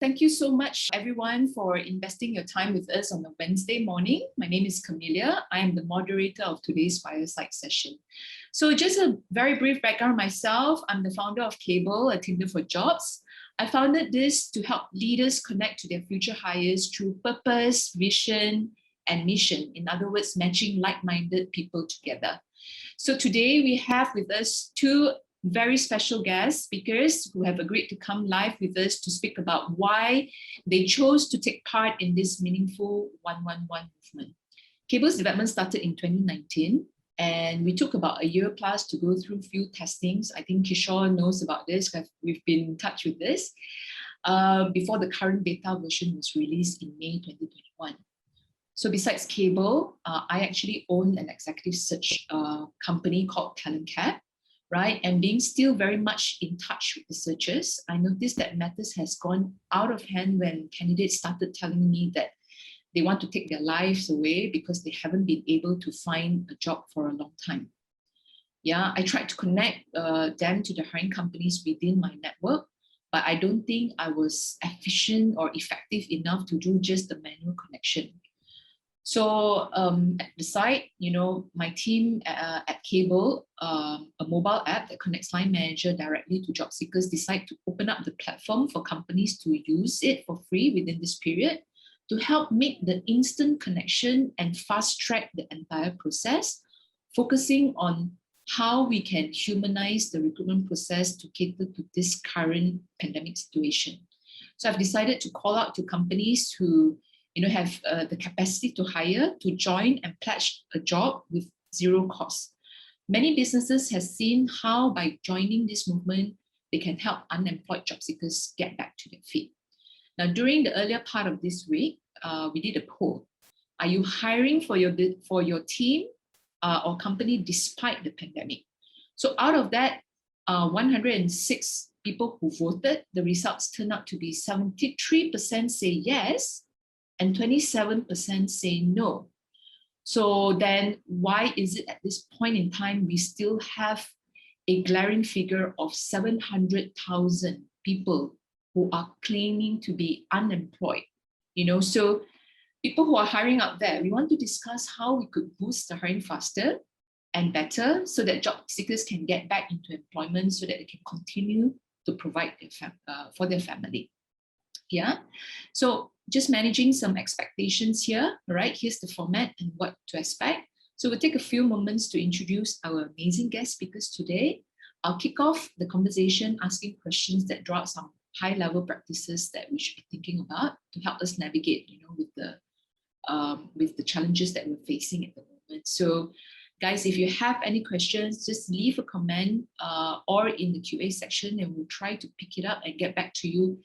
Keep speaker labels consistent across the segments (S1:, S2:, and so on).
S1: Thank you so much, everyone, for investing your time with us on a Wednesday morning. My name is Camelia. I am the moderator of today's Fireside session. So just a very brief background myself. I'm the founder of Kabel, a Tinder for jobs. I founded this to help leaders connect to their future hires through purpose, vision, and mission. In other words, matching like-minded people together. So today we have with us two very special guest speakers who have agreed to come live with us to speak about why they chose to take part in this meaningful 111 movement. Kabel's development started in 2019, and we took about a year plus to go through field testings. I think Kishore knows about this. We've been in touch with this before the current beta version was released in May 2021. So besides Kabel, I actually own an executive search company called TalentCap. Right, and being still very much in touch with the searchers, I noticed that matters has gone out of hand when candidates started telling me that they want to take their lives away because they haven't been able to find a job for a long time. Yeah, I tried to connect them to the hiring companies within my network, but I don't think I was efficient or effective enough to do just a manual connection. So at the site, my team at Kabel, a mobile app that connects line manager directly to job seekers, decide to open up the platform for companies to use it for free within this period to help make the instant connection and fast track the entire process, focusing on how we can humanize the recruitment process to cater to this current pandemic situation. So I've decided to call out to companies who have the capacity to hire, to join and pledge a job with zero cost. Many businesses have seen how by joining this movement, they can help unemployed job seekers get back to their feet. Now, during the earlier part of this week, we did a poll. Are you hiring for your team or company despite the pandemic? So out of that, 106 people who voted, the results turned out to be 73% say yes, and 27% say no. So then why is it at this point in time we still have a glaring figure of 700,000 people who are claiming to be unemployed? So people who are hiring out there, we want to discuss how we could boost the hiring faster and better so that job seekers can get back into employment so that they can continue to provide for their family. Yeah, so just managing some expectations here, right? Here's the format and what to expect. So we'll take a few moments to introduce our amazing guest speakers today. I'll kick off the conversation asking questions that draw out some high-level practices that we should be thinking about to help us navigate, with the challenges that we're facing at the moment. So guys, if you have any questions, just leave a comment or in the QA section, and we'll try to pick it up and get back to you,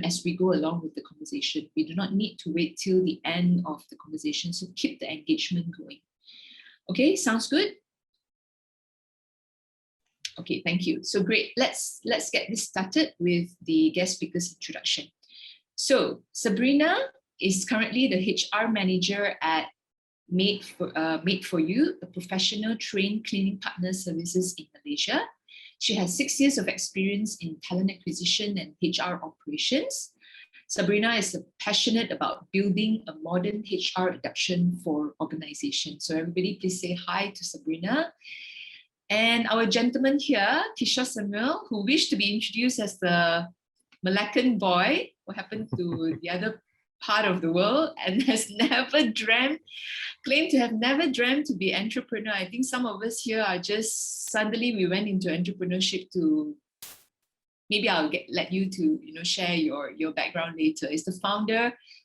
S1: as we go along with the conversation. We do not need to wait till the end of the conversation, so keep the engagement going. Okay, sounds good? Okay, thank you. So great. Let's get this started with the guest speaker's introduction. So Sabrina is currently the HR manager at Made for You, a professional trained cleaning partner services in Malaysia. She has 6 years of experience in talent acquisition and HR operations. Sabrina is passionate about building a modern HR adoption for organizations. So everybody please say hi to Sabrina. And our gentleman here, Kishore Samuel, who wished to be introduced as the Malaccan boy, what happened to the other part of the world and has claimed to have never dreamt to be entrepreneur. I think some of us here are just suddenly we went into entrepreneurship to, maybe I'll let you to share your background later. Is the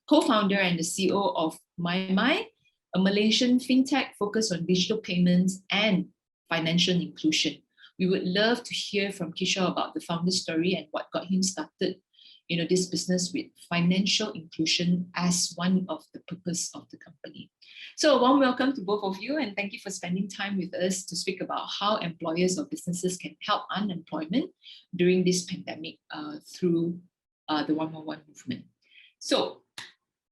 S1: co-founder and the CEO of My, a Malaysian fintech focused on digital payments and financial inclusion. We would love to hear from Kishore about the founder story and what got him started this business with financial inclusion as one of the purpose of the company. So a warm welcome to both of you, and thank you for spending time with us to speak about how employers or businesses can help unemployment during this pandemic through the 111 movement. So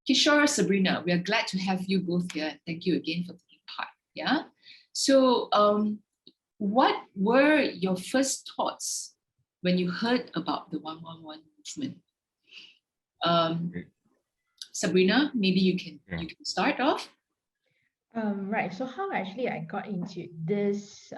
S1: Kishore, Sabrina, we are glad to have you both here, and thank you again for taking part. Yeah. So what were your first thoughts when you heard about the 111 movement? Sabrina, maybe you can start off.
S2: Right. So how actually I got into this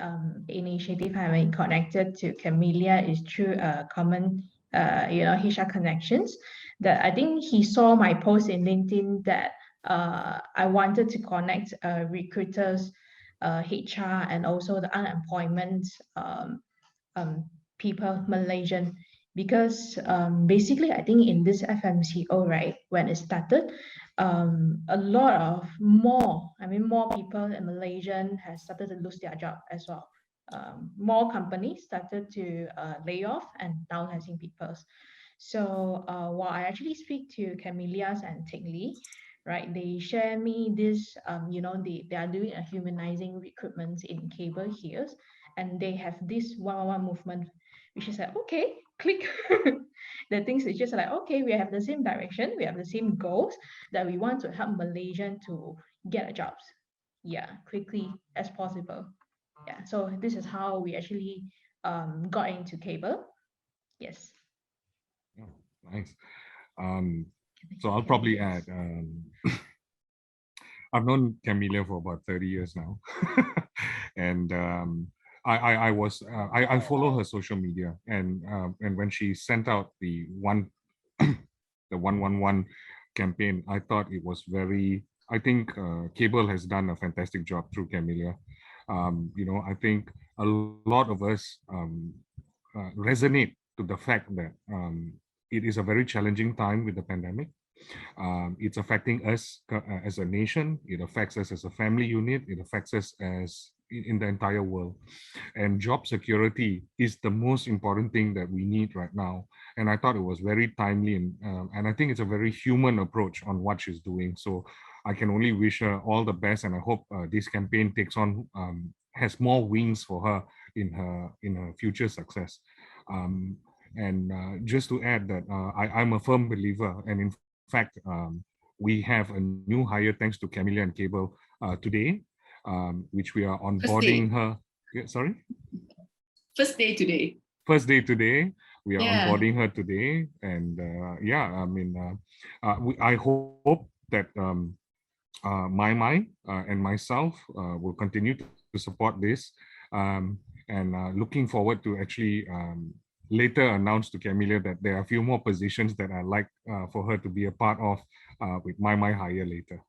S2: initiative having connected to Camellia is through a common, HR connections. That I think he saw my post in LinkedIn that I wanted to connect recruiters, HR, and also the unemployment um, people, Malaysian, because basically I think in this FMCO, right, when it started, a lot of more people in Malaysian has started to lose their job as well. More companies started to lay off and downsizing people. So while I actually speak to Camellias and Teck Lee, right, they share me this, they are doing a humanizing recruitment in cable here, and they have this one movement, which is like, okay, click. The things is just like, okay, we have the same direction, we have the same goals, that we want to help Malaysian to get a jobs, quickly as possible. So this is how we actually got into cable. Yes.
S3: Oh, nice. So I'll probably add, I've known Camellia for about 30 years now. And I follow her social media, and when she sent out the 111 campaign, I thought it was I think Cable has done a fantastic job through Camellia. I think a lot of us resonate to the fact that it is a very challenging time with the pandemic. It's affecting us as a nation. It affects us as a family unit. It affects us as in the entire world. And job security is the most important thing that we need right now. And I thought it was very timely, and I think it's a very human approach on what she's doing. So I can only wish her all the best, and I hope this campaign has more wings for her in her future success. And just to add that I'm a firm believer, and in fact, we have a new hire thanks to Camellia and Kabel today, which we are onboarding her. Yeah, sorry?
S1: First day today.
S3: First day today. We are onboarding her today. And I hope that Mai and myself will continue to support this. And looking forward to actually later announce to Camellia that there are a few more positions that I'd like for her to be a part of with my hire later.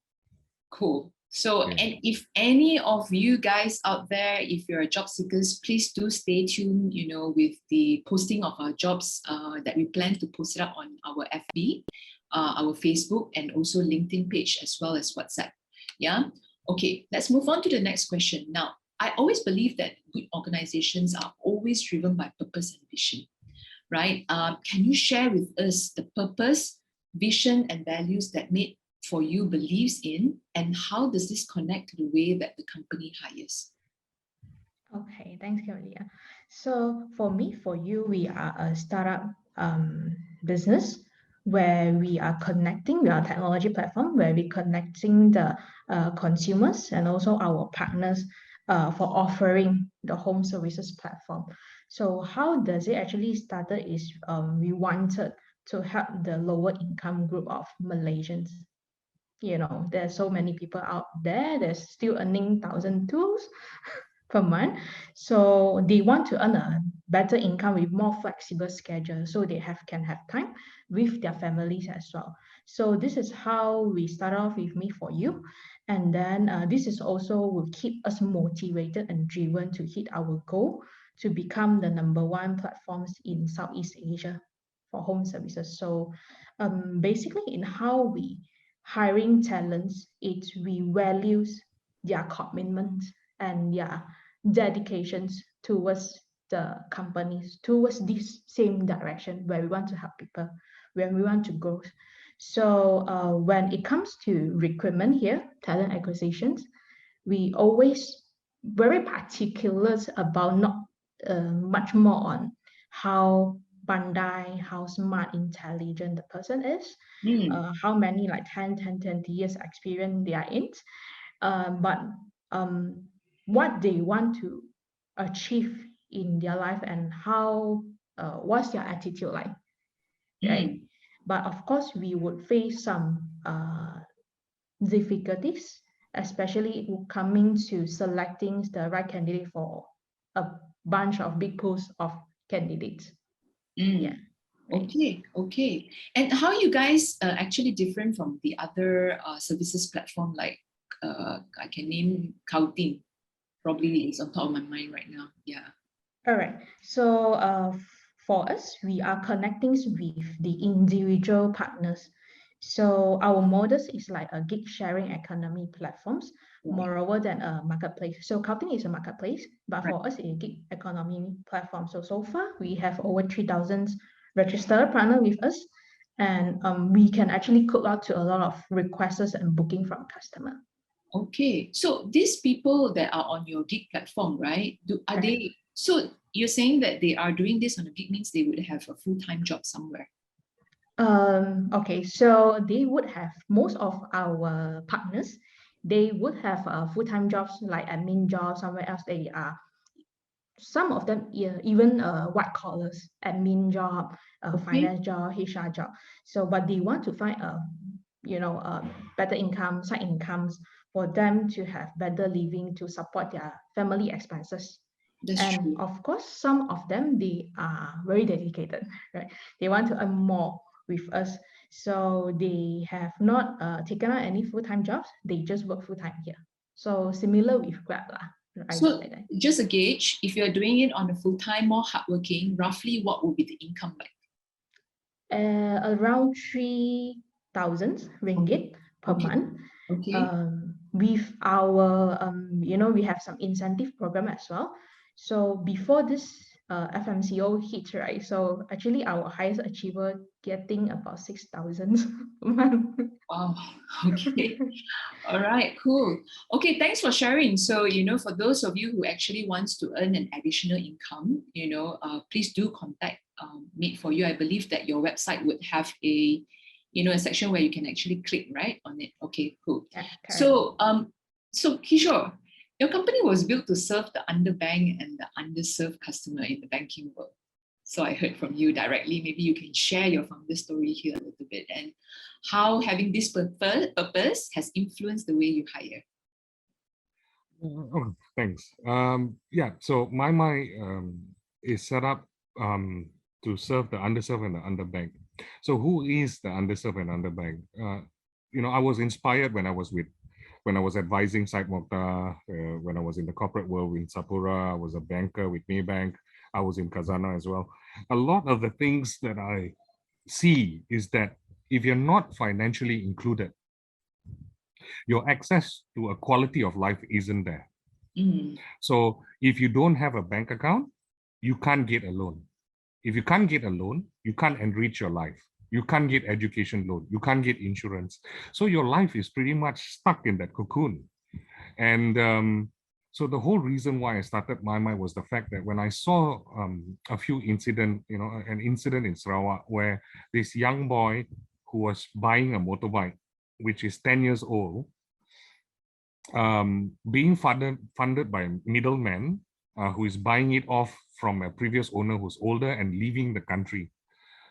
S1: Cool. So, and if any of you guys out there, if you're job seekers, please do stay tuned, with the posting of our jobs that we plan to post it up on our FB, our Facebook, and also LinkedIn page, as well as WhatsApp. Yeah. Okay, let's move on to the next question. Now, I always believe that good organizations are always driven by purpose and vision, right? Can you share with us the purpose, vision, and values that Made for You believes in, and how does this connect to the way that the company hires?
S2: Okay, thanks, Camelia. So for Me for You, we are a startup business where we are a technology platform where we're connecting the consumers and also our partners for offering the home services platform. So how does it actually started is we wanted to help the lower income group of Malaysians. There's so many people out there, they're still earning 1,200 per month. So they want to earn a better income with more flexible schedule, so they can have time with their families as well. So this is how we start off with Me for You. And then this is also will keep us motivated and driven to hit our goal to become the #1 platforms in Southeast Asia for home services. So basically in how we hiring talents, we values their commitment and their dedications towards the companies, towards this same direction where we want to help people, where we want to grow. So when it comes to recruitment here, talent acquisitions, we always very particular about not much more on how pandai, how smart, intelligent the person is, how many like 20 years experience they are in, but what they want to achieve in their life and how what's their attitude like, right? But of course, we would face some difficulties, especially coming to selecting the right candidate for a bunch of big pools of candidates. Yeah.
S1: Okay, okay. And how are you guys actually different from the other services platform like I can name Kauting, probably is on top of my mind right now. Yeah.
S2: All right. So for us, we are connecting with the individual partners. So our models is like a gig sharing economy platforms,
S1: Right.
S2: moreover than a marketplace. So Kauting is a marketplace, but
S1: Right.
S2: for us, it's a gig economy platform. So far, we have over 3,000 registered partner with us, and we can actually cook out to a lot of requests and booking from customer.
S1: Okay, so these people that are on your gig platform, right? Are they? So you're saying that they are doing this on a gig means they would have a full-time job somewhere.
S2: Okay, so they would have most of our partners, they would have full-time jobs like admin jobs somewhere else. They are some of them even white collars, admin job,
S1: Okay,
S2: finance job, HR job. So, but they want to find a better income, side incomes for them to have better living to support their family expenses.
S1: that's
S2: And
S1: true.
S2: of course, some of them, they are very dedicated, right? They want to earn more with us. So they have not taken on any full-time jobs. They just work full-time here. So similar with Grab lah, I
S1: So
S2: like that.
S1: just a gauge, if you're doing it on a full-time, more hardworking, roughly what would be the income like?
S2: Around 3,000 ringgit per
S1: Okay.
S2: month.
S1: Okay.
S2: With our, we have some incentive program as well. So before this FMCO hit, right? So actually our highest achiever getting about 6,000 a month.
S1: Wow. Okay. All right, cool. Okay, thanks for sharing. So, for those of you who actually wants to earn an additional income, please do contact Made for You. I believe that your website would have a section where you can actually click right on it. Okay, cool.
S2: Yeah,
S1: So Kishore, your company was built to serve the underbanked and the underserved customer in the banking world. So I heard from you directly. Maybe you can share your founder story here a little bit and how having this purpose has influenced the way you hire.
S3: Oh, thanks. Yeah, so my is set up to serve the underserved and the underbanked. So who is the underserved and underbanked? I was inspired when I was advising Sidewalk, when I was in the corporate world in Sapura. I was a banker with Maybank. I was in Khazanah as well. A lot of the things that I see is that if you're not financially included, your access to a quality of life isn't there. So if you don't have a bank account, you can't get a loan. If you can't get a loan, you can't enrich your life. You can't get education loan. You can't get insurance. So your life is pretty much stuck in that cocoon. And so the whole reason why I started My was the fact that when I saw a few an incident in Sarawak where this young boy who was buying a motorbike, which is 10 years old, being funded by a middleman who is buying it off from a previous owner who's older and leaving the country.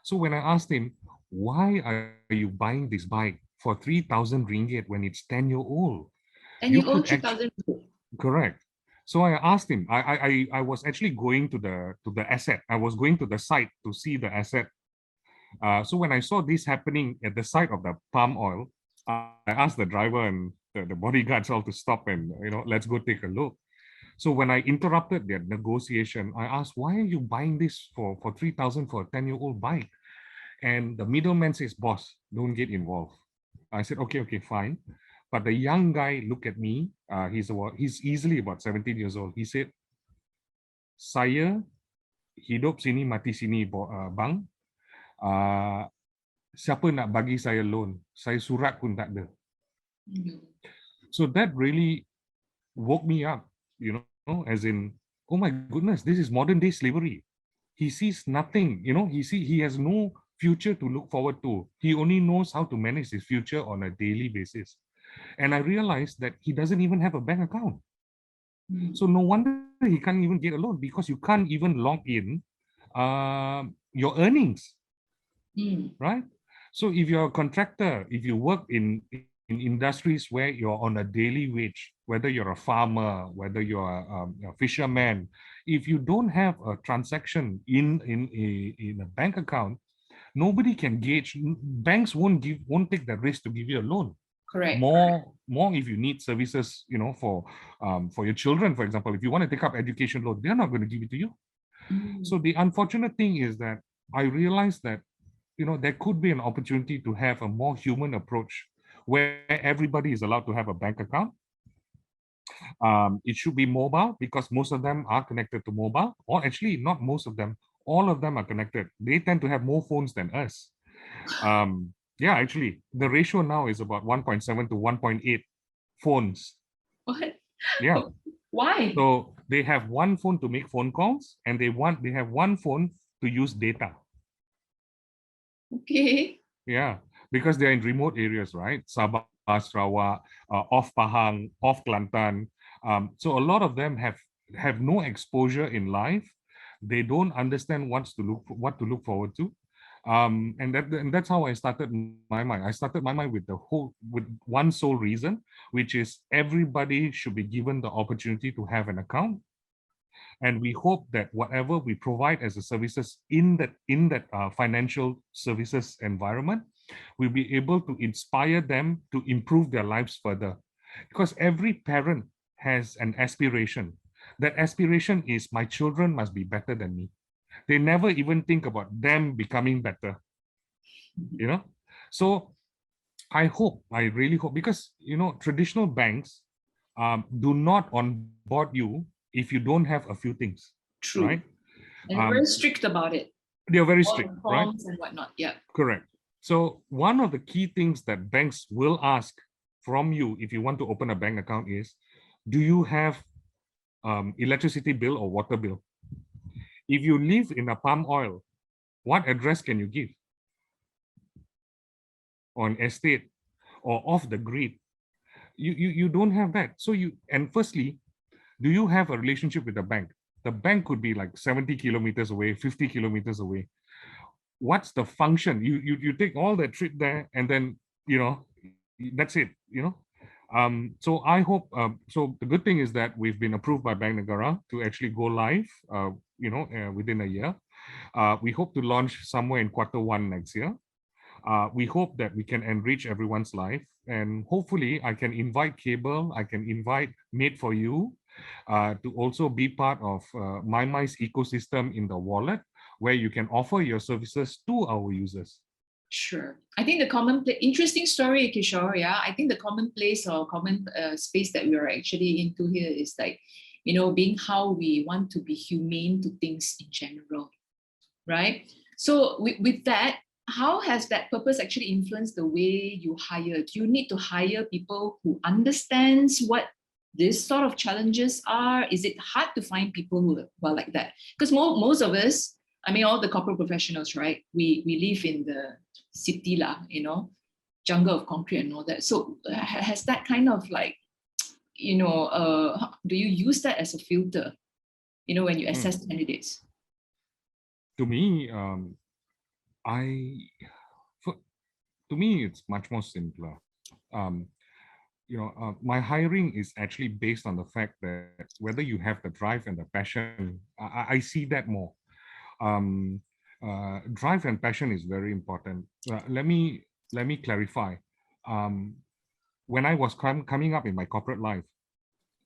S3: So when I asked him, why are you buying this bike for 3,000 ringgit when it's 10-year old?
S1: And you owe 3,000.
S3: Correct. So I asked him, I was actually going to the asset. I was going to the site to see the asset. So when I saw this happening at the site of the palm oil, I asked the driver and the bodyguards all to stop and, let's go take a look. So when I interrupted their negotiation, I asked, why are you buying this for 3,000 for a 10-year-old bike? And the middleman says, boss, don't get involved. I said, okay, fine. But the young guy looked at me, he's easily about 17 years old. He said, saya hidup sini, mati sini, bang. Siapa nak bagi saya loan? Saya surat pun tak ada. So that really woke me up, as in, oh my goodness, this is modern day slavery. He sees nothing, he has no future to look forward to. He only knows how to manage his future on a daily basis. And I realized that he doesn't even have a bank account. So no wonder he can't even get a loan, because you can't even log in your earnings, right? So if you're a contractor, if you work in industries where you're on a daily wage, whether you're a farmer, whether you're a fisherman, if you don't have a transaction in a bank account, nobody can gauge. Banks won't take the risk to give you a loan.
S1: Correct.
S3: More if you need services, for your children, for example. If you want to take up education loan, they're not going to give it to you. So the unfortunate thing is that I realized that there could be an opportunity to have a more human approach where everybody is allowed to have a bank account. It should be mobile because most of them are connected to mobile, or actually not most of them, all of them are connected. They tend to have more phones than us. Yeah, actually, the ratio now is about 1.7 to 1.8 phones.
S1: What?
S3: Yeah.
S1: Why?
S3: So they have one phone to make phone calls, and they have one phone to use data.
S1: Okay.
S3: Yeah, because they're in remote areas, right? Sabah, Sarawak, off Pahang, off Kelantan. So a lot of them have no exposure in life. They don't understand what to look forward to. And that's how I started my mind. I started my mind with one sole reason, which is everybody should be given the opportunity to have an account. And we hope that whatever we provide as a services in that financial services environment, we'll be able to inspire them to improve their lives further. Because every parent has an aspiration. That aspiration is my children must be better than me. They never even think about them becoming better. So I really hope, because traditional banks do not onboard you if you don't have a few things.
S1: True.
S3: Right?
S1: And they're very strict about it.
S3: They're very
S1: All
S3: strict,
S1: the
S3: right?
S1: forms and whatnot. Yeah.
S3: Correct. So one of the key things that banks will ask from you if you want to open a bank account is, do you have electricity bill or water bill? If you live in a palm oil, what address can you give? On estate or off the grid? You don't have that. So firstly, do you have a relationship with the bank? The bank could be like 70 kilometers away, 50 kilometers away. What's the function? You take all that trip there, and then that's it. So I hope. So the good thing is that we've been approved by Bank Negara to actually go live. Within a year. We hope to launch somewhere in Q1 next year. We hope that we can enrich everyone's life, and hopefully I can invite Kabel, I can invite Made for You to also be part of MyMy's ecosystem in the wallet, where you can offer your services to our users.
S1: Sure. I think interesting story, Kishore. Yeah, I think the commonplace or common space that we are actually into here is like, being how we want to be humane to things in general, right? So with that, how has that purpose actually influenced the way you hire? Do you need to hire people who understands what this sort of challenges are? Is it hard to find people who are like that? Because most of us, all the corporate professionals, right? We live in the city, jungle of concrete and all that. So has that kind of like, do you use that as a filter, when you assess candidates?
S3: To me, to me, it's much more simpler. My hiring is actually based on the fact that whether you have the drive and the passion. I see that more. Drive and passion is very important. Let me clarify. When I was coming up in my corporate life,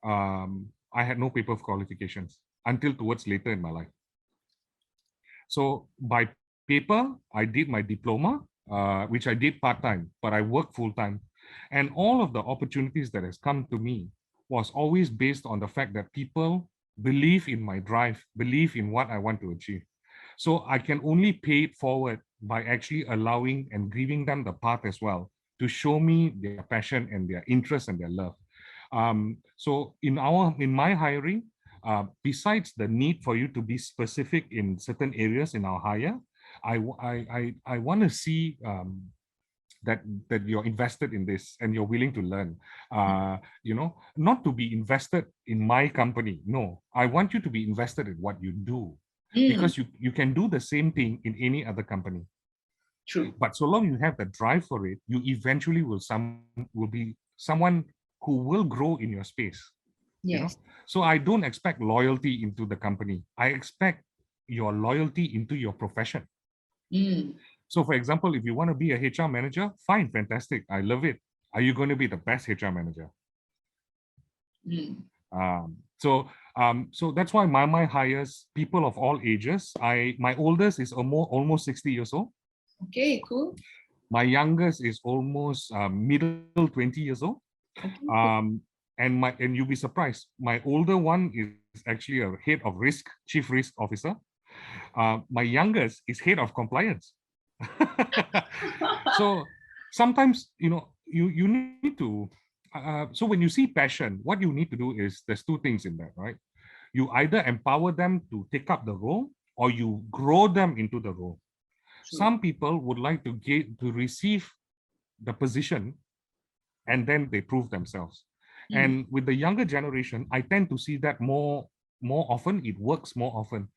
S3: I had no paper of qualifications until towards later in my life. So by paper, I did my diploma, which I did part-time, but I worked full-time. And all of the opportunities that has come to me was always based on the fact that people believe in my drive, believe in what I want to achieve. So I can only pay it forward by actually allowing and giving them the path as well to show me their passion and their interest and their love. So in my hiring, besides the need for you to be specific in certain areas in our hire, I want to see that you're invested in this and you're willing to learn. Not to be invested in my company. No, I want you to be invested in what you do, because you can do the same thing in any other company.
S1: True.
S3: But so long you have the drive for it, you eventually will be someone who will grow in your space. You know?
S1: Yes.
S3: So I don't expect loyalty into the company. I expect your loyalty into your profession.
S1: Mm.
S3: So for example, if you want to be a HR manager, fine, fantastic. I love it. Are you going to be the best HR manager?
S1: Mm.
S3: So that's why my hires people of all ages. My oldest is almost 60 years old.
S1: Okay, cool.
S3: My youngest is almost middle 20 years old.
S1: Okay, cool.
S3: And you'll be surprised. My older one is actually a head of risk, chief risk officer. My youngest is head of compliance. So sometimes, you need to, so when you see passion, what you need to do is there's two things in that, right? You either empower them to take up the role or you grow them into the role.
S1: True.
S3: Some people would like to receive the position and then they prove themselves.
S1: Mm.
S3: And with the younger generation, I tend to see that more often. It works more often.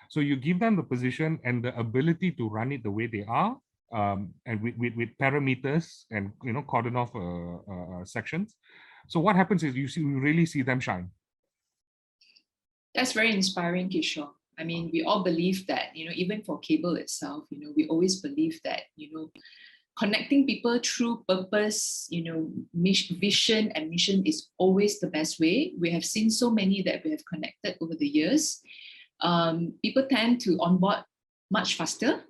S3: So you give them the position and the ability to run it the way they are, and with parameters and cordon off sections. So what happens is you really see them shine.
S1: That's very inspiring, Kishore. I mean, we all believe that, even for Kabel itself, we always believe that, connecting people through purpose, vision and mission is always the best way. We have seen so many that we have connected over the years. People tend to onboard much faster,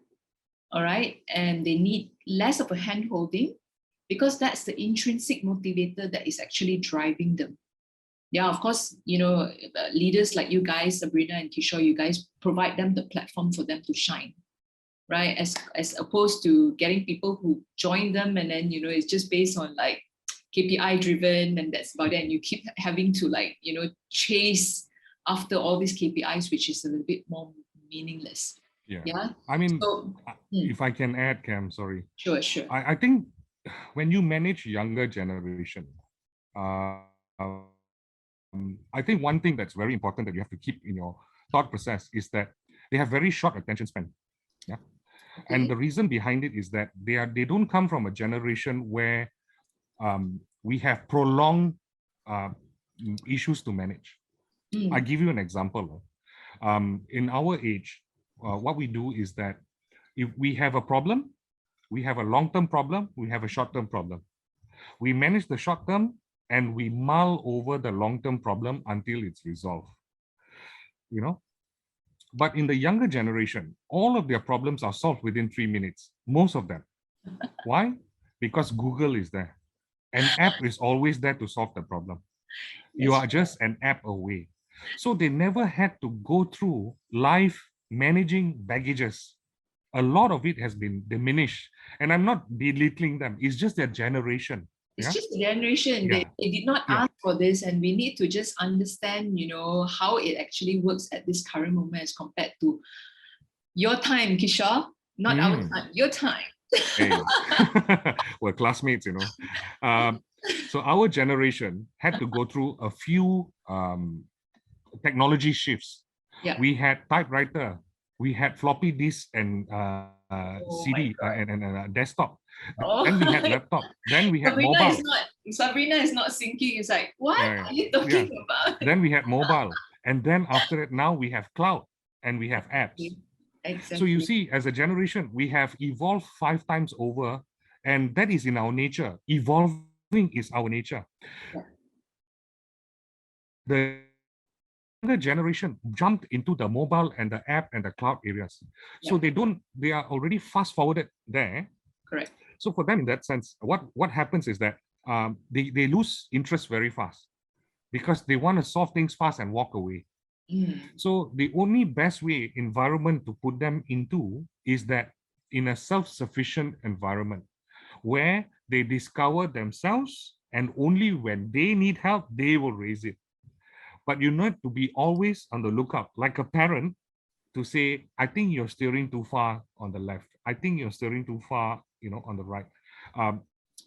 S1: all right? And they need less of a hand-holding because that's the intrinsic motivator that is actually driving them. Yeah, of course, leaders like you guys, Sabrina and Kishore, you guys provide them the platform for them to shine, right? As opposed to getting people who join them and then, it's just based on like KPI driven and that's about it. And you keep having to chase after all these KPIs, which is a little bit more meaningless. Yeah.
S3: I mean,
S1: so,
S3: if I can add, Cam, sorry.
S1: Sure.
S3: I think when you manage younger generation, I think one thing that's very important that you have to keep in your thought process is that they have very short attention span. Yeah. Okay. And the reason behind it is that they don't come from a generation where we have prolonged issues to manage. I give you an example. In our age, what we do is that if we have a problem, we have a long-term problem, we have a short-term problem. We manage the short-term and we mull over the long-term problem until it's resolved. But in the younger generation, all of their problems are solved within 3 minutes, most of them. Why? Because Google is there. An app is always there to solve the problem. You are just an app away. So they never had to go through life managing baggages. A lot of it has been diminished. And I'm not belittling them. It's just their generation.
S1: It's just the generation. They did not ask for this, and we need to just understand, how it actually works at this current moment as compared to your time, Kishore, not our time, your time.
S3: Hey. We're classmates, So our generation had to go through a few technology shifts.
S1: Yeah.
S3: We had typewriter, we had floppy disk and CD and desktop.
S1: Oh.
S3: Then we had laptop. Then we had
S1: Sabrina
S3: mobile.
S1: Sabrina is not syncing. It's like, what are you talking about?
S3: Then we had mobile. And then after it, now we have cloud and we have apps.
S1: Exactly.
S3: So you see, as a generation, we have evolved 5 times over, and that is in our nature. Evolving is our nature.
S1: Yeah.
S3: The younger generation jumped into the mobile and the app and the cloud areas. So they are already fast forwarded there.
S1: Correct.
S3: So for them, in that sense, what happens is that they lose interest very fast because they want to solve things fast and walk away. So the only best way environment to put them into is that in a self-sufficient environment where they discover themselves, and only when they need help, they will raise it. But you need to be always on the lookout, like a parent, to say, I think you're steering too far on the left. I think you're steering too far, on the right.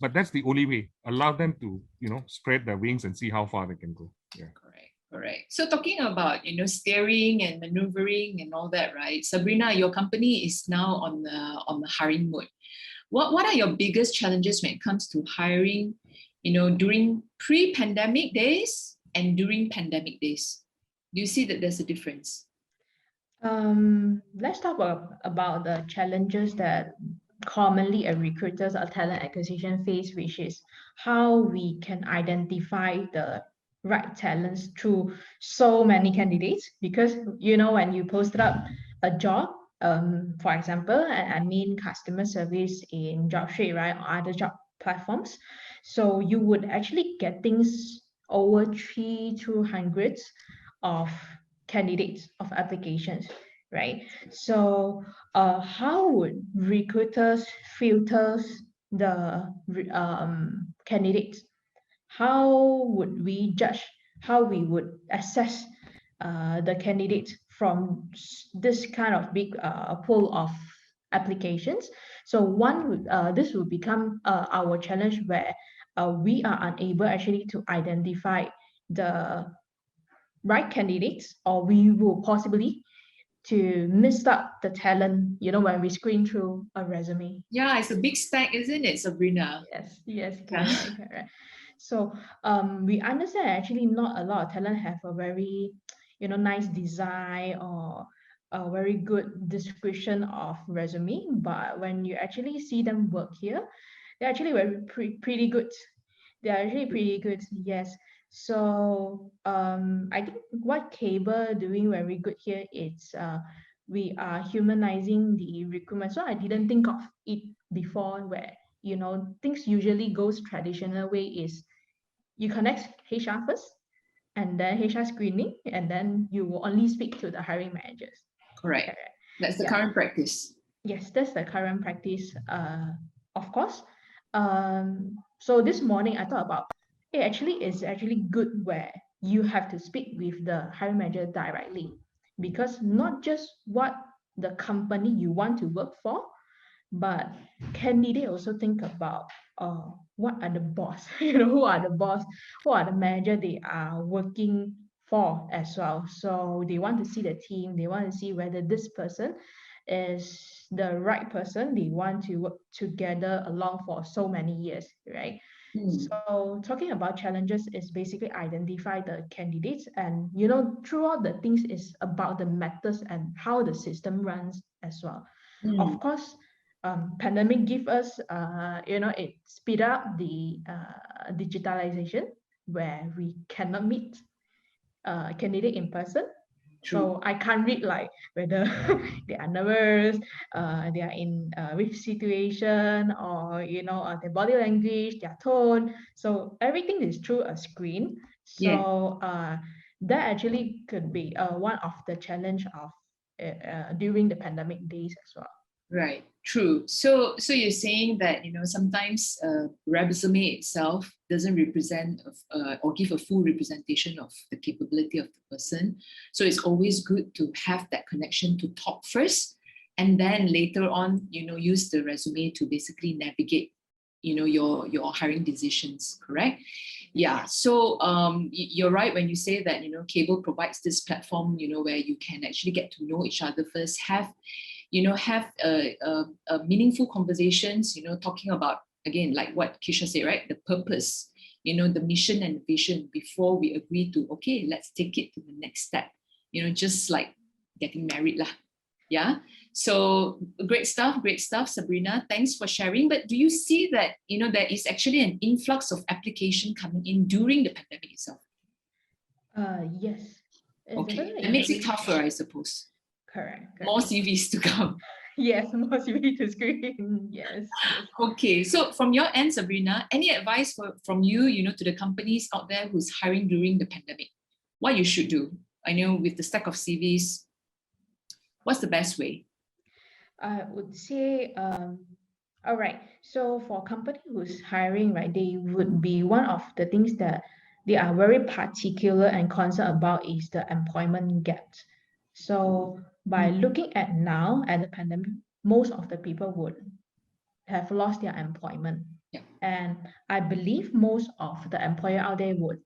S3: But that's the only way. Allow them to, spread their wings and see how far they can go. Yeah.
S1: Correct. So talking about, steering and maneuvering and all that, right? Sabrina, your company is now on the hiring mode. What are your biggest challenges when it comes to hiring, during pre-pandemic days and during pandemic days? Do you see that there's a difference?
S2: Let's talk about the challenges that commonly a recruiters or talent acquisition face, which is how we can identify the right talents through so many candidates. Because when you posted up a job, for example, I mean customer service in JobStreet, right, or other job platforms, so you would actually get things over 300 of candidates of applications, right? So how would recruiters filter the candidates? How would we judge? How we would assess the candidates from this kind of big pool of applications? So this will become our challenge, where we are unable actually to identify the right candidates, or we will possibly to miss out the talent, when we screen through a resume.
S1: Yeah, it's a big stack, isn't it, Sabrina?
S2: Yes, correct. So we understand actually not a lot of talent have a very, nice design or a very good description of resume, but when you actually see them work here, they're actually pretty good. They're actually pretty good, yes. So I think what Kabel doing very good here is we are humanizing the recruitment. So I didn't think of it before, where things usually goes traditional way is you connect HR first, and then HR screening, and then you will only speak to the hiring managers.
S1: Correct. That's the current practice.
S2: Yes, that's the current practice, of course. So this morning I thought about it's actually good where you have to speak with the hiring manager directly, because not just what the company you want to work for, but candidate also think about what are the boss, who are the boss, who are the manager they are working for as well. So they want to see the team, they want to see whether this person is the right person they want to work together along for so many years, right? So talking about challenges is basically identify the candidates, and throughout the things is about the methods and how the system runs as well. Of course, pandemic give us it speed up the digitalization, where we cannot meet candidate in person.
S1: True.
S2: So I can't read like whether they are nervous, they are in which situation, or their body language, their tone. So everything is through a screen. So that actually could be one of the challenge of during the pandemic days as well.
S1: Right, true. So you're saying that sometimes resume itself doesn't represent or give a full representation of the capability of the person. So it's always good to have that connection to talk first, and then later on, use the resume to basically navigate, your hiring decisions. Correct? Yeah. So you're right when you say that Kabel provides this platform, where you can actually get to know each other first, have meaningful conversations, talking about, again, like what Kishore said, right? The purpose, the mission and vision before we agree to, okay, let's take it to the next step, just like getting married lah. Yeah. So great stuff, Sabrina. Thanks for sharing. But do you see that, there is actually an influx of application coming in during the pandemic itself?
S2: Yes.
S1: Okay. It makes it tougher, I suppose.
S2: Correct.
S1: More CVs to come.
S2: Yes, more CVs to screen. Yes.
S1: Okay, so from your end, Sabrina, any advice from you, to the companies out there who's hiring during the pandemic? What you should do? I know with the stack of CVs, what's the best way?
S2: I would say, all right. So for company who's hiring, right, they would be one of the things that they are very particular and concerned about is the employment gap. So by looking at now at the pandemic, most of the people would have lost their employment.
S1: Yeah.
S2: And I believe most of the employer out there would,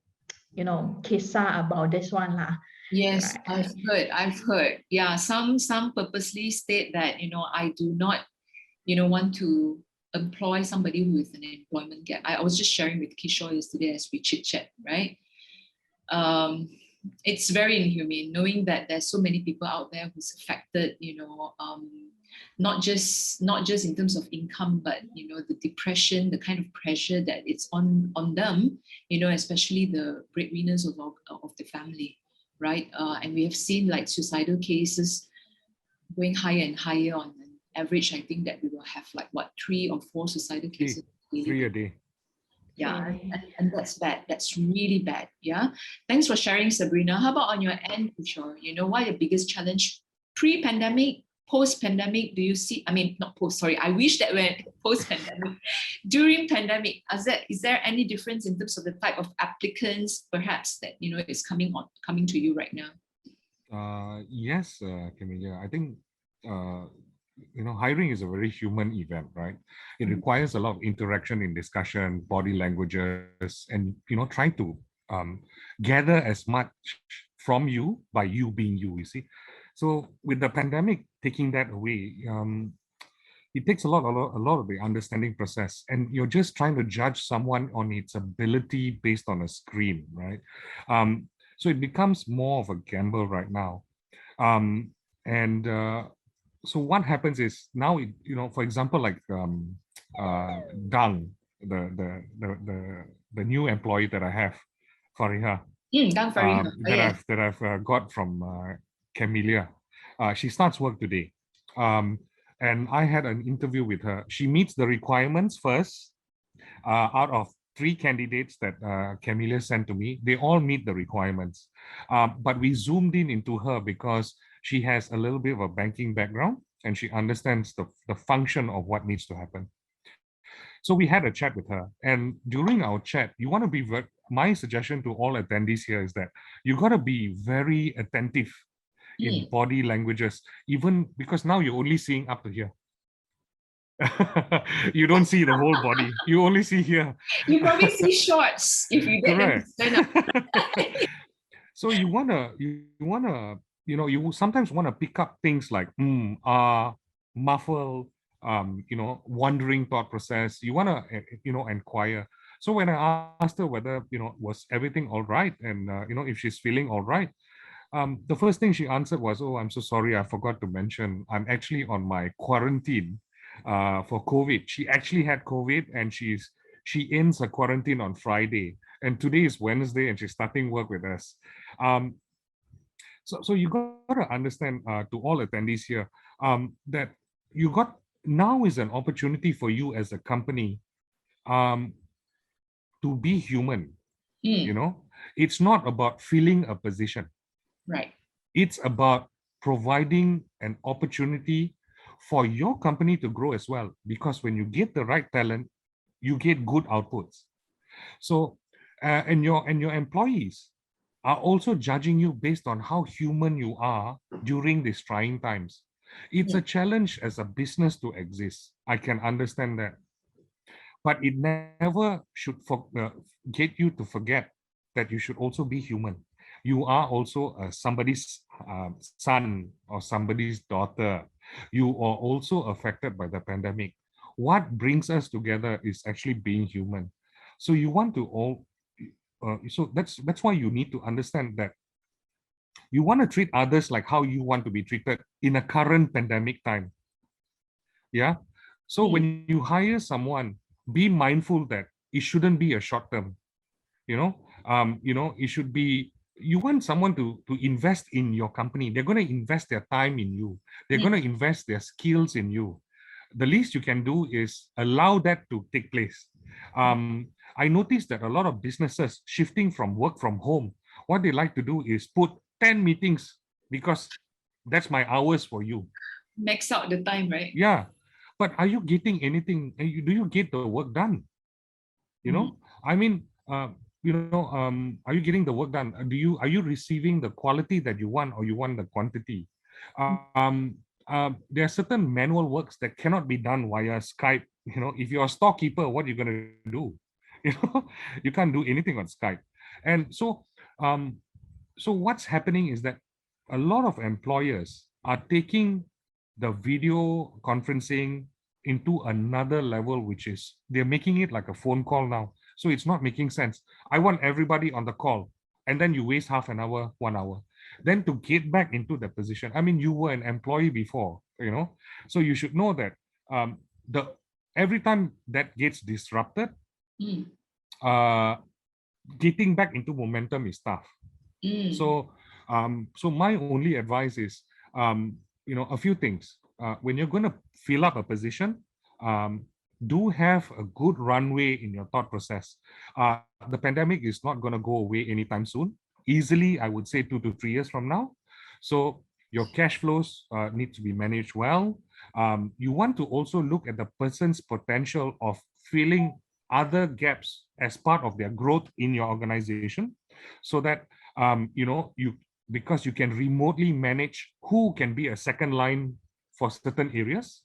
S2: kisa about this one lah.
S1: Yes,
S2: right?
S1: I've heard. Yeah, some purposely state that, I do not, want to employ somebody with an employment gap. I was just sharing with Kishore yesterday as we chit chat, right? It's very inhumane knowing that there's so many people out there who's affected, not just in terms of income, but the depression, the kind of pressure that it's on them, especially the breadwinners of the family, right? And we have seen like suicidal cases going higher and higher. On an average, I think that we will have like 3 or 4 suicidal cases daily.
S3: 3 a day.
S1: Yeah, and that's bad. That's really bad. Yeah. Thanks for sharing, Sabrina. How about on your end, Kishore? What are your biggest challenge pre-pandemic, post-pandemic? Do you see? I mean, not post. Sorry, I wish that we're post-pandemic. During pandemic, is there any difference in terms of the type of applicants, perhaps that is coming to you right now?
S3: Yes, Camilla. I think hiring is a very human event, right? It requires a lot of interaction in discussion, body languages, and trying to gather as much from you by you being you. You see, so with the pandemic taking that away, it takes a lot of the understanding process, and you're just trying to judge someone on its ability based on a screen, right? So it becomes more of a gamble right now, so what happens is now, for example, like Dang, the new employee that I have, Fariha,
S1: Dang Fariha,
S3: that I've got from Camellia. She starts work today, and I had an interview with her. She meets the requirements first. Out of 3 candidates that Camellia sent to me, they all meet the requirements. But we zoomed into her because she has a little bit of a banking background and she understands the function of what needs to happen. So we had a chat with her, and during our chat, you want to be my suggestion to all attendees here is that you got to be very attentive in body languages, even because now you're only seeing up to here. You don't see the whole body. You only see here.
S1: You probably see shorts if you get them to stand up.
S3: So you sometimes want to pick up things like muffle, wandering thought process. You want to inquire. So when I asked her whether was everything all right, and if she's feeling all right, the first thing she answered was, "Oh, I'm so sorry, I forgot to mention I'm actually on my quarantine for COVID." She actually had COVID, and she ends her quarantine on Friday, and today is Wednesday, and she's starting work with us. So you got to understand, to all attendees here, that now is an opportunity for you as a company to be human. It's not about filling a position.
S1: Right.
S3: It's about providing an opportunity for your company to grow as well, because when you get the right talent, you get good outputs. So and your employees are also judging you based on how human you are during these trying times. It's a challenge as a business to exist. I can understand that, but it never should get you to forget that you should also be human. You are also somebody's son or somebody's daughter. You are also affected by the pandemic. What brings us together is actually being human. So you want to so that's why you need to understand that you want to treat others like how you want to be treated in a current pandemic time. Yeah. So when you hire someone, be mindful that it shouldn't be a short term. It should be, you want someone to invest in your company. They're going to invest their time in you. They're going to invest their skills in you. The least you can do is allow that to take place. I noticed that a lot of businesses shifting from work from home, what they like to do is put 10 meetings because that's my hours for you.
S1: Max out the time, right?
S3: Yeah. But are you getting anything? Do you get the work done? I mean, are you getting the work done? Are you receiving the quality that you want, or you want the quantity? There are certain manual works that cannot be done via Skype. If you're a storekeeper, what are you going to do? You can't do anything on Skype. And so what's happening is that a lot of employers are taking the video conferencing into another level, which is they're making it like a phone call now. So it's not making sense. I want everybody on the call, and then you waste half an hour, 1 hour. Then to get back into the position, I mean, you were an employee before, so you should know that the every time that gets disrupted, getting back into momentum is tough. So my only advice is, a few things. When you're going to fill up a position, do have a good runway in your thought process. The pandemic is not going to go away anytime soon. Easily, I would say 2 to 3 years from now. So your cash flows need to be managed well. You want to also look at the person's potential of filling other gaps as part of their growth in your organization, so that because you can remotely manage who can be a second line for certain areas.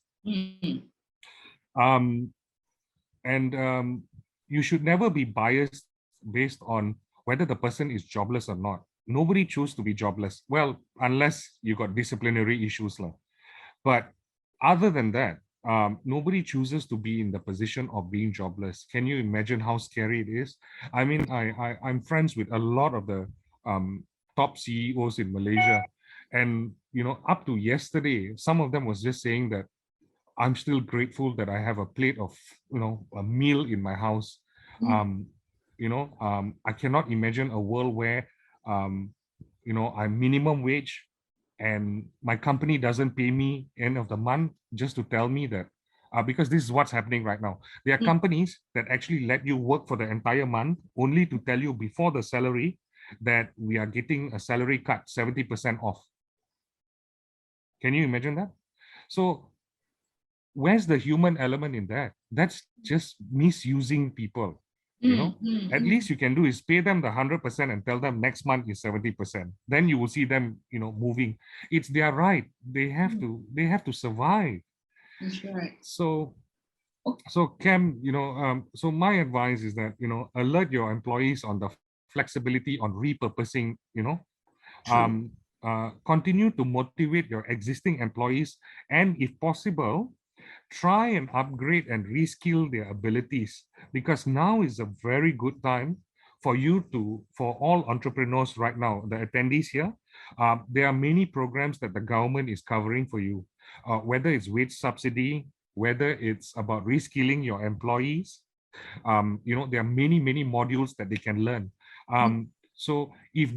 S3: You should never be biased based on whether the person is jobless or not. Nobody chooses to be jobless. Well, unless you got disciplinary issues. But other than that, nobody chooses to be in the position of being jobless. Can you imagine how scary it is? I mean, I'm friends with a lot of the top CEOs in Malaysia. And, up to yesterday, some of them was just saying that I'm still grateful that I have a plate of, a meal in my house. I cannot imagine a world where, I'm minimum wage and my company doesn't pay me end of the month just to tell me that, because this is what's happening right now. There are companies that actually let you work for the entire month only to tell you before the salary that we are getting a salary cut 70% off. Can you imagine that? So where's the human element in that? That's just misusing people. At least you can do is pay them the 100% and tell them next month is 70%. Then you will see them, moving. It's their right. They have to survive.
S1: That's right.
S3: So Cam, so my advice is that, alert your employees on the flexibility on repurposing, continue to motivate your existing employees, and if possible, try and upgrade and reskill their abilities, because now is a very good time for all entrepreneurs right now, the attendees here. There are many programs that the government is covering for you, whether it's wage subsidy, whether it's about reskilling your employees. There are many modules that they can learn. So if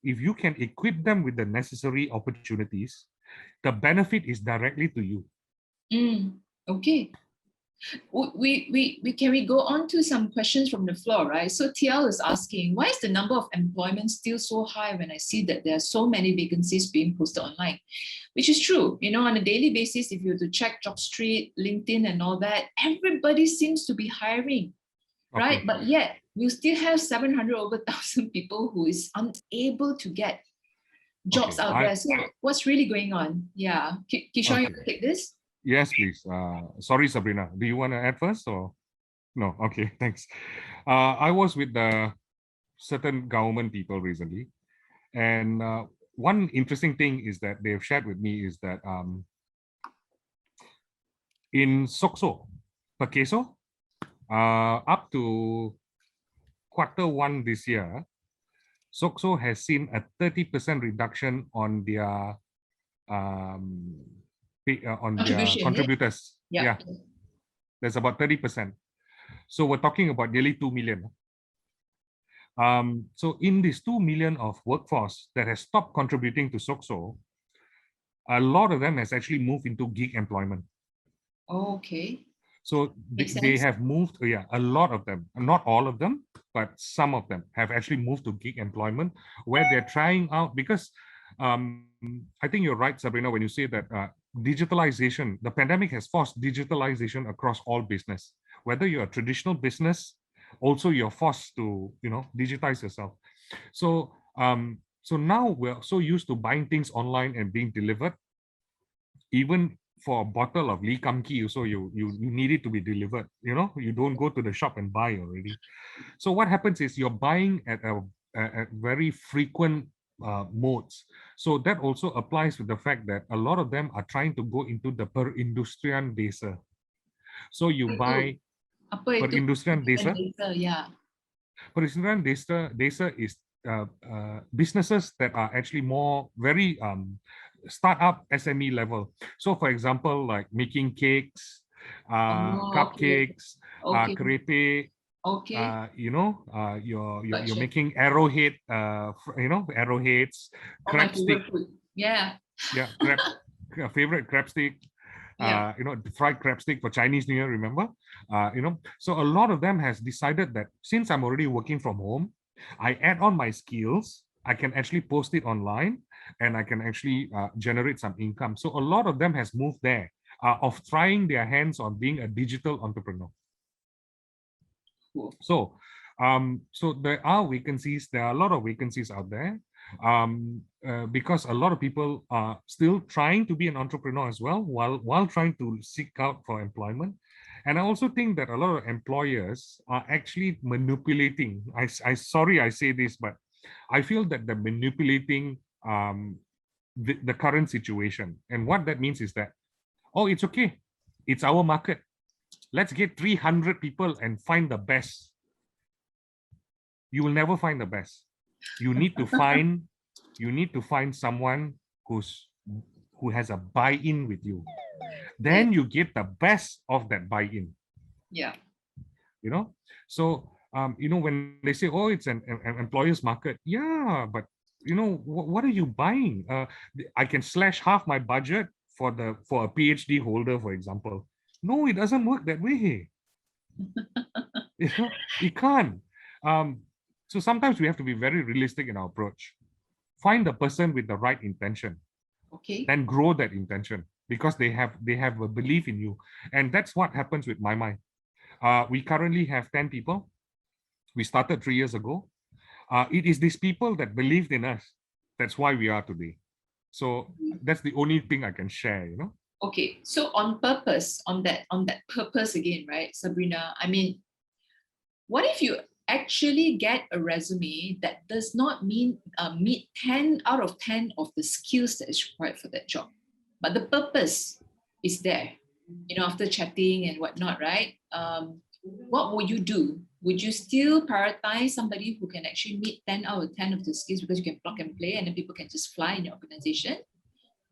S3: you can equip them with the necessary opportunities, the benefit is directly to you.
S1: Okay. Can we go on to some questions from the floor, right? So TL is asking, why is the number of employment still so high when I see that there are so many vacancies being posted online? Which is true, on a daily basis, if you were to check JobStreet, LinkedIn and all that, everybody seems to be hiring, right? But yet we still have 700 over 1,000 people who is unable to get jobs out there. So what's really going on? Yeah, Kishore, you want to take this?
S3: Yes, please. Sorry, Sabrina. Do you want to add first or no? Okay, thanks. I was with the certain government people recently, and one interesting thing is that they've shared with me is that in Sokso, Pekeso, up to Q1 this year, Sokso has seen a 30% reduction on their contributors. Yeah. There's about 30%. So we're talking about nearly 2 million. So in this 2 million of workforce that has stopped contributing to Sokso, a lot of them has actually moved into gig employment.
S1: Okay.
S3: So they have moved, a lot of them, not all of them, but some of them have actually moved to gig employment, where they're trying out, because I think you're right, Sabrina, when you say that digitalization, the pandemic has forced digitalization across all business. Whether you're a traditional business, also you're forced to, digitize yourself. So, so now we're so used to buying things online and being delivered. Even for a bottle of Lee Kam Ki, so you need it to be delivered. You don't go to the shop and buy already. So what happens is you're buying at a very frequent modes. So that also applies with the fact that a lot of them are trying to go into the perindustrian desa. So you buy
S1: Apa itu
S3: perindustrian desa.
S1: data? Yeah.
S3: Perindustrian desa is businesses that are actually more very startup SME level. So for example, like making cakes,
S1: Okay.
S3: cupcakes,
S1: Okay.
S3: crepe,
S1: Okay.
S3: you're
S1: Gotcha.
S3: making arrowhead, arrowheads,
S1: Oh, my
S3: crab stick,
S1: favorite food. Yeah.
S3: favorite crab stick,
S1: Yeah.
S3: fried crab stick for Chinese New Year, remember? So a lot of them has decided that since I'm already working from home, I add on my skills, I can actually post it online and I can actually generate some income. So a lot of them has moved there of trying their hands on being a digital entrepreneur.
S1: Cool.
S3: So there are vacancies. There are a lot of vacancies out there because a lot of people are still trying to be an entrepreneur as well while trying to seek out for employment. And I also think that a lot of employers are actually manipulating. Sorry I say this, but I feel that they're manipulating the current situation. And what that means is that, oh, it's okay. It's our market. Let's get 300 people and find the best. You will never find the best. You need to find someone who has a buy-in with you. Then you get the best of that buy-in.
S1: Yeah.
S3: So when they say, oh, it's an employer's market, yeah, but what are you buying? I can slash half my budget for a PhD holder, for example. No, it doesn't work that way. It can't. So sometimes we have to be very realistic in our approach. Find the person with the right intention.
S1: Okay.
S3: Then grow that intention because they have a belief in you. And that's what happens with My. We currently have 10 people. We started 3 years ago. It is these people that believed in us. That's why we are today. So that's the only thing I can share,
S1: Okay, so on purpose, on that purpose again, right, Sabrina? I mean, what if you actually get a resume that does not meet 10 out of 10 of the skills that is required for that job, but the purpose is there, after chatting and whatnot, right? What would you do? Would you still prioritize somebody who can actually meet 10 out of 10 of the skills because you can plug and play and then people can just fly in your organization?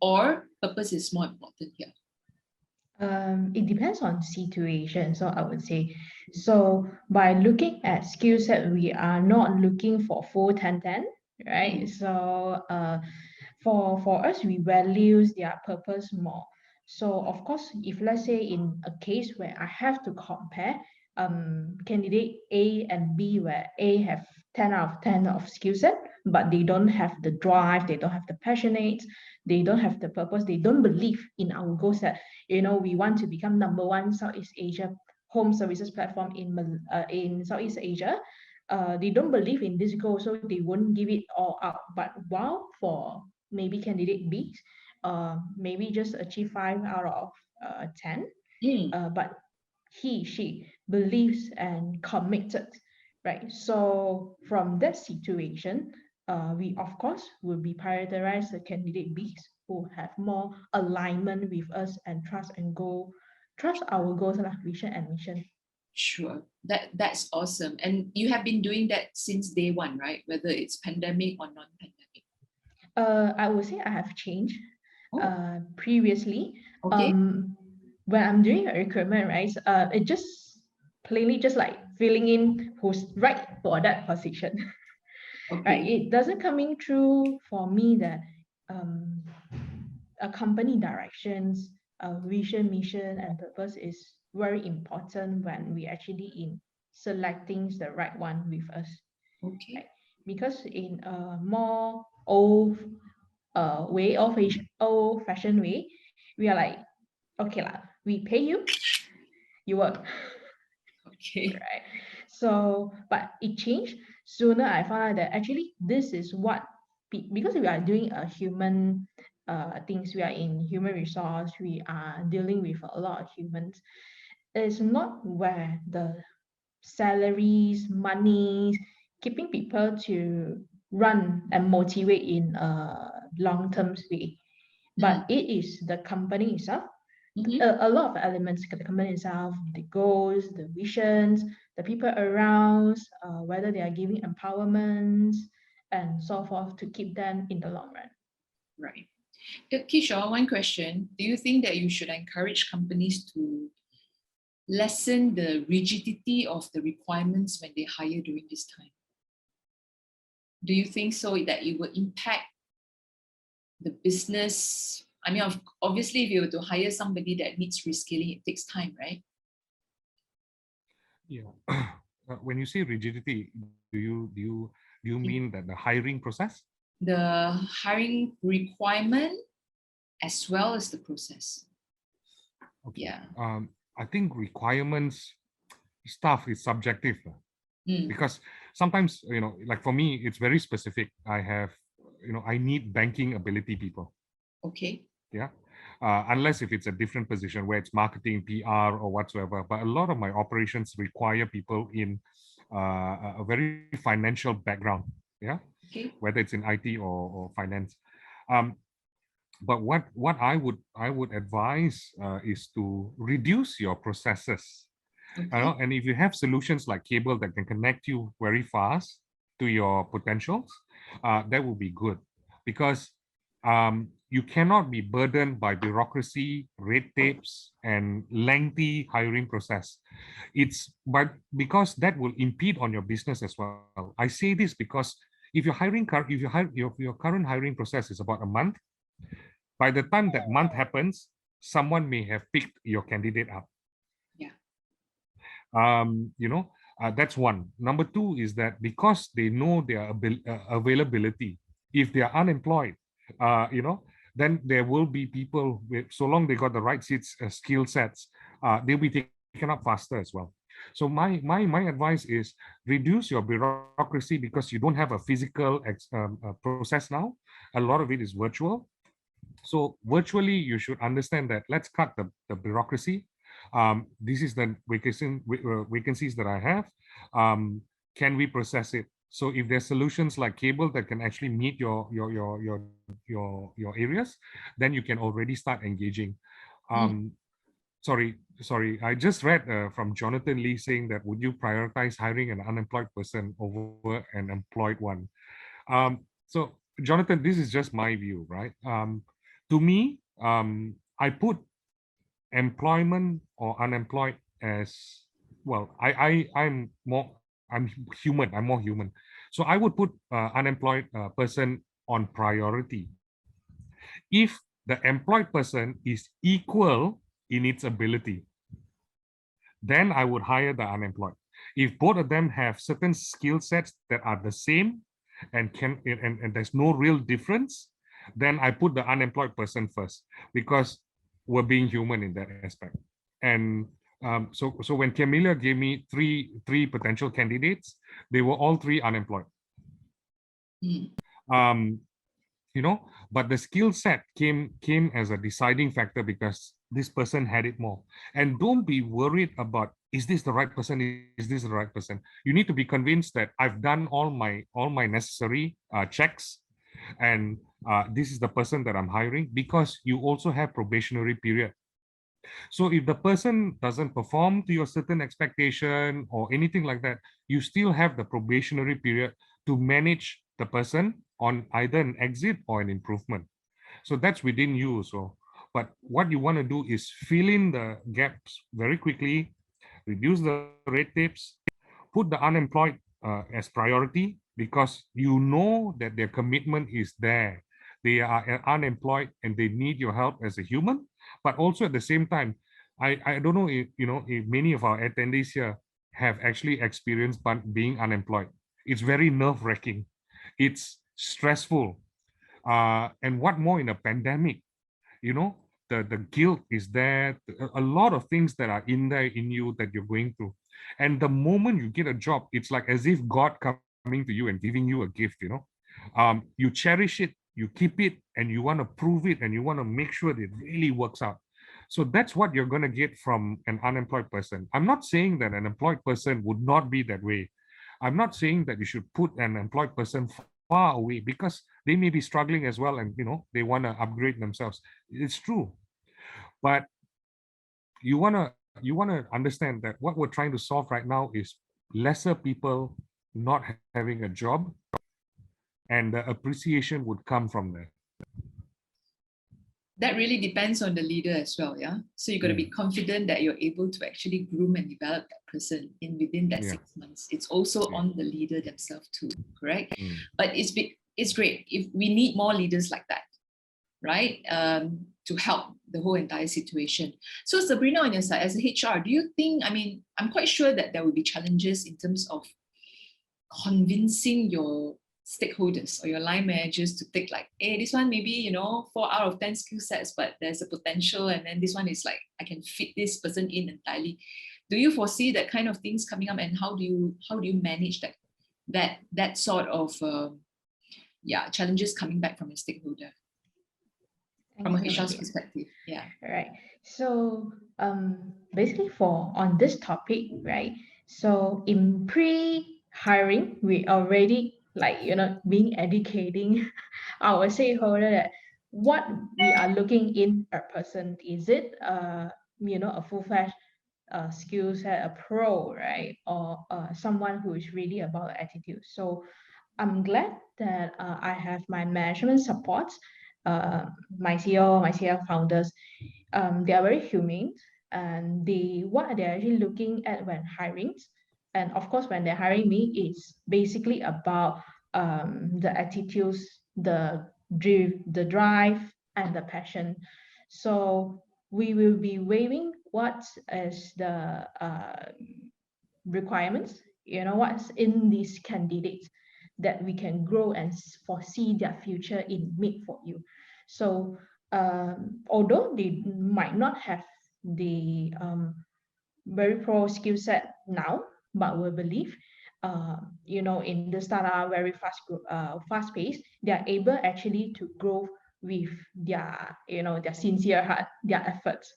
S1: Or purpose is more important here?
S2: It depends on situation. So I would say, so by looking at skill set, we are not looking for full 10-10, right? So for us, we value their purpose more. So of course, if let's say in a case where I have to compare candidate A and B, where A have 10 out of 10 of skill set, but they don't have the drive, they don't have the passionate, they don't have the purpose, they don't believe in our goal set. We want to become #1 Southeast Asia home services platform in Southeast Asia. They don't believe in this goal, so they won't give it all up. But while for maybe candidate B, maybe just achieve 5 out of 10, but she believes and committed, right? So from that situation, we of course will be prioritize the candidate Bs who have more alignment with us and trust our goals, vision and mission.
S1: Sure, that's awesome. And you have been doing that since day one, right? Whether it's pandemic or non-pandemic.
S2: I would say I have changed. Previously,
S1: okay.
S2: When I'm doing a recruitment, right, it just plainly just like filling in who's right for that position.
S1: Okay.
S2: Right? It doesn't coming through for me that a company directions, vision, mission, and purpose is very important when we actually in selecting the right one with us.
S1: Okay.
S2: Right? Because in a more old fashioned way, we are like, okay lah, we pay you, you work.
S1: Okay.
S2: Right. So, but it changed. Sooner I found out that actually this is what because we are doing a human things, we are in human resource, we are dealing with a lot of humans. It's not where the salaries, money, keeping people to run and motivate in a long-term way. But it is the company itself. A lot of elements, the company itself, the goals, the visions, the people around, whether they are giving empowerments and so forth to keep them in the long run.
S1: Right. Kishore, one question. Do you think that you should encourage companies to lessen the rigidity of the requirements when they hire during this time? Do you think so that it will impact the business? I mean, obviously, if you were to hire somebody that needs reskilling, it takes time, right?
S3: Yeah. When you say rigidity, do you mean that the hiring process?
S1: The hiring requirement as well as the process.
S3: Okay.
S1: Yeah.
S3: I think requirements stuff is subjective because sometimes, like for me, it's very specific. I have, I need banking ability people.
S1: Okay.
S3: Yeah. Unless if it's a different position where it's marketing, PR or whatsoever. But a lot of my operations require people in a very financial background. Yeah.
S1: Okay.
S3: Whether it's in IT or finance. But what I would advise is to reduce your processes.
S1: Okay.
S3: And if you have solutions like Kabel that can connect you very fast to your potentials, that will be good, because you cannot be burdened by bureaucracy, red tapes, and lengthy hiring process. But because that will impede on your business as well. I say this because if your current hiring process is about a month, by the time that month happens, someone may have picked your candidate up.
S1: Yeah.
S3: That's one. Number two is that because they know their availability, if they are unemployed, then there will be people with, so long they got the right skill sets, they'll be taken up faster as well. So my advice is reduce your bureaucracy, because you don't have a physical process now. A lot of it is virtual. So virtually, you should understand that let's cut the bureaucracy. This is the vacancies that I have. Can we process it? So if there's solutions like Kabel that can actually meet your areas, then you can already start engaging. Sorry. I just read from Jonathan Lee saying that would you prioritize hiring an unemployed person over an employed one? So Jonathan, this is just my view, right? To me, I put employment or unemployed as well. I'm human. I'm more human. So I would put unemployed person on priority. If the employed person is equal in its ability, then I would hire the unemployed. If both of them have certain skill sets that are the same and there's no real difference, then I put the unemployed person first, because we're being human in that aspect. And so when Camilla gave me three potential candidates, they were all three unemployed. But the skill set came as a deciding factor because this person had it more. And don't be worried about, is this the right person? Is this the right person? You need to be convinced that I've done all my necessary checks, and this is the person that I'm hiring, because you also have probationary period. So if the person doesn't perform to your certain expectation or anything like that, you still have the probationary period to manage the person on either an exit or an improvement. So that's within you. So, but what you want to do is fill in the gaps very quickly, reduce the red tapes, put the unemployed as priority, because you know that their commitment is there. They are unemployed and they need your help as a human, but also at the same time, I don't know if many of our attendees here have actually experienced being unemployed. It's very nerve-wracking. It's stressful. And what more in a pandemic, the guilt is there, a lot of things that are in you that you're going through. And the moment you get a job, it's like as if God coming to you and giving you a gift, you cherish it, you keep it, and you want to prove it, and you want to make sure that it really works out. So that's what you're going to get from an unemployed person. I'm not saying that an employed person would not be that way. I'm not saying that you should put an employed person far away because they may be struggling as well, and they want to upgrade themselves. It's true, but you want to understand that what we're trying to solve right now is lesser people not having a job, and the appreciation would come from there.
S1: That really depends on the leader as well, yeah? So you got to be confident that you're able to actually groom and develop that person within that 6 months. It's also on the leader themselves too, correct? But it's great if we need more leaders like that, right? To help the whole entire situation. So Sabrina, on your side, as a HR, do you think, I'm quite sure that there will be challenges in terms of convincing your stakeholders or your line managers to take like, hey, this one maybe 4 out of 10 skill sets, but there's a potential, and then this one is like I can fit this person in entirely. Do you foresee that kind of things coming up, and how do you manage that sort of challenges coming back from a stakeholder from a HR's perspective? Yeah.
S2: Right. So basically on this topic, right? So in pre-hiring, we already being educating our stakeholder that what we are looking in a person. Is it a full-fledged skill set, a pro, right? Or someone who is really about attitude. So I'm glad that I have my management support, my CEO, my CF founders. They are very humane, and what they're actually looking at when hiring, and of course when they're hiring me, is basically about the attitudes, the drive, and the passion. So we will be weighing what is the requirements, what's in these candidates that we can grow and foresee their future in mid for you. So although they might not have the very pro skill set now, but we believe in the startup very fast pace, they are able actually to grow with their their sincere heart, their efforts.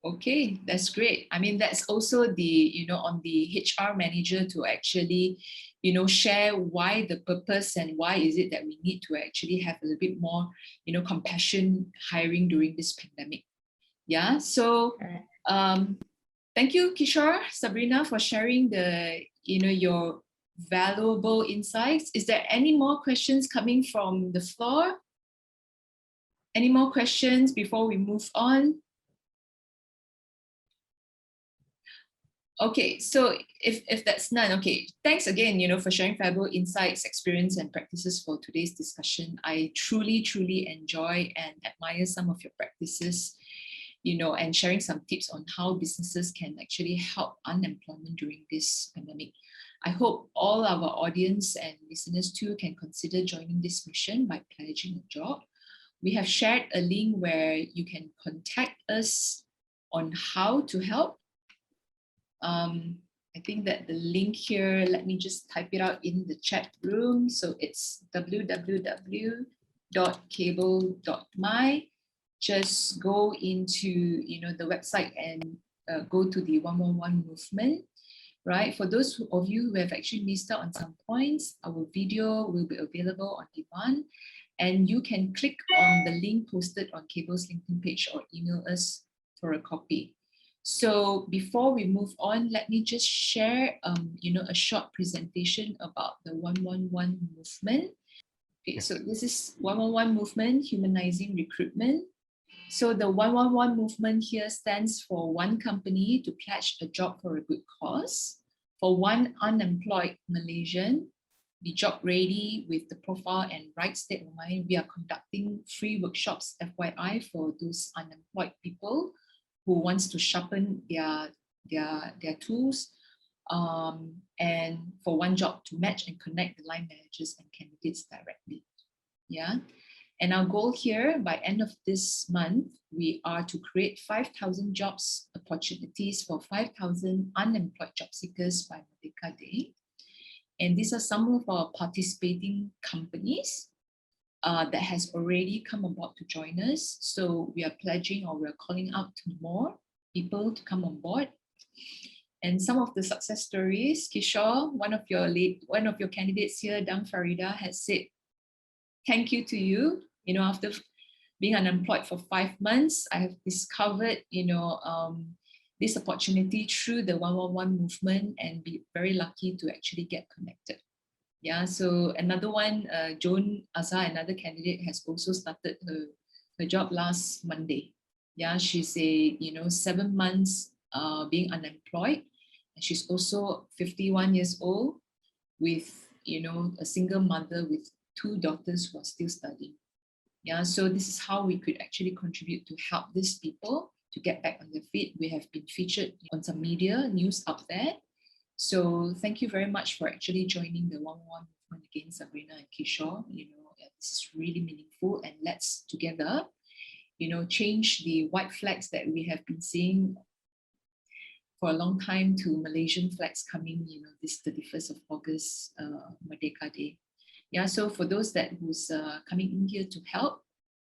S1: Okay, that's great. That's also the, on the HR manager to actually, share why the purpose and why is it that we need to actually have a little bit more, compassion hiring during this pandemic. Yeah. So thank you, Kishore, Sabrina, for sharing your valuable insights. Is there any more questions coming from the floor? Any more questions before we move on? Okay, so if that's none, okay, thanks again, for sharing valuable insights, experience, and practices for today's discussion. I truly, truly enjoy and admire some of your practices, and sharing some tips on how businesses can actually help unemployment during this pandemic. I hope all our audience and listeners too can consider joining this mission by pledging a job. We have shared a link where you can contact us on how to help. I think that the link here, let me just type it out in the chat room. So it's www.kabel.my. Just go into the website and go to the 111 movement, right? For those of you who have actually missed out on some points, our video will be available on demand, and you can click on the link posted on Kabel's LinkedIn page or email us for a copy. So before we move on, let me just share a short presentation about the 111 movement. Okay, so this is 111 movement, humanizing recruitment. So the 111 movement here stands for one company to pledge a job for a good cause. For one unemployed Malaysian, be job ready with the profile and right state of mind. We are conducting free workshops, FYI, for those unemployed people who wants to sharpen their tools, and for one job to match and connect the line managers and candidates directly. Yeah. And our goal here, by end of this month, we are to create 5,000 jobs opportunities for 5,000 unemployed job seekers by Merdeka Day. And these are some of our participating companies that has already come about to join us. So we are pledging, or we're calling out to more people to come on board. And some of the success stories, Kishore, one of your candidates here, Dang Farida, has said, thank you to you. You know, after being unemployed for 5 months, I have discovered, this opportunity through the 111 movement and be very lucky to actually get connected. Yeah, so another one, Joan Azhar, another candidate, has also started her job last Monday. Yeah, she's 7 months being unemployed. And she's also 51 years old with, a single mother with 2 daughters who are still studying. Yeah, so this is how we could actually contribute to help these people to get back on their feet. We have been featured on some media news out there. So thank you very much for actually joining the 111 movement against Sabrina and Kishore. This is really meaningful, and let's together, change the white flags that we have been seeing for a long time to Malaysian flags coming, this 31st of August, Merdeka Day. Yeah, so for those who's coming in here to help,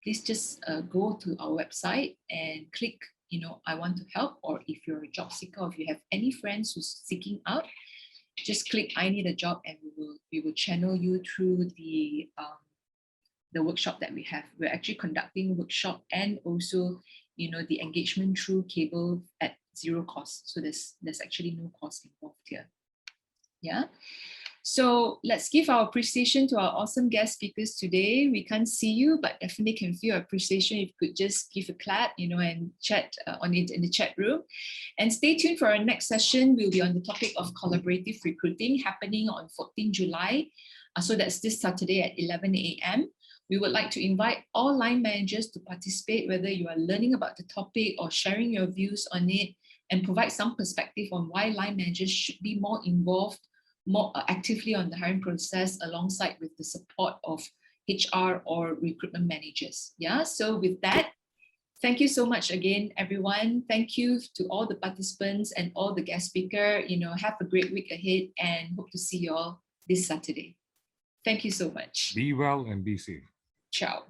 S1: please just go to our website and click, I want to help, or if you're a job seeker, or if you have any friends who's seeking out, just click I need a job, and we will channel you through the workshop that we have. We're actually conducting a workshop and also, the engagement through Kabel at 0 cost. So there's actually no cost involved here. Yeah. So let's give our appreciation to our awesome guest speakers today. We can't see you, but definitely can feel appreciation. If you could just give a clap, and chat on it in the chat room. And stay tuned for our next session. We'll be on the topic of collaborative recruiting, happening on 14 July. So that's this Saturday at 11 a.m. We would like to invite all line managers to participate, whether you are learning about the topic or sharing your views on it, and provide some perspective on why line managers should be more involved, more actively on the hiring process, alongside with the support of HR or recruitment managers. Yeah, so with that, thank you so much again, everyone. Thank you to all the participants and all the guest speaker. Have a great week ahead, and hope to see you all this Saturday. Thank you so much.
S3: Be well and be safe.
S1: Ciao.